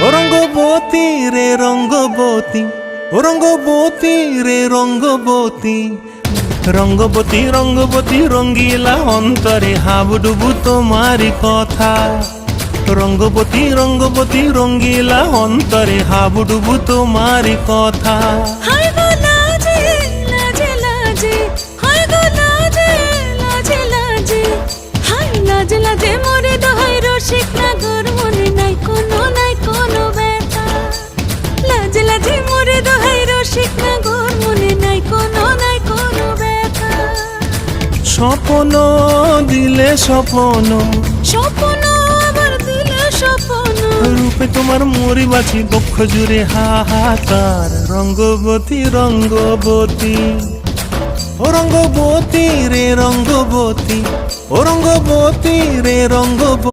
ও রঙ্গবতী রে রঙ্গবতী, ও রঙ্গবতী রে রঙ্গবতী, রঙ্গবতী রঙ্গবতী রঙ্গিলা অন্তরে হাবুডুবু তোমারি কথা। রঙ্গবতী রঙ্গবতী রঙ্গিলা অন্তরে হাবুডুবু তোমারি কথা। হায় গো লাজে লাজে লাজে, হায় গো লাজে লাজে লাজে, হায় লাজে লাজে মোরে দোহাই রসিক নাগর মনে নাই কোনো ব্যথা। লাজে লাজে মোরে দোহাই রসিক নাগর মনে নাই কোনো ব্যথা। স্বপ্ন দিলে স্বপ্ন, স্বপ্ন আবার দিলে স্বপ্ন, রূপে তোমার মরি বাছি বক্ষ জুড়ে হাহাকার। রঙ্গবতী রঙ্গবতী, ও রঙ্গবতী রে রঙ্গবতী, ও রঙ্গবতী রে রঙ্গবতী।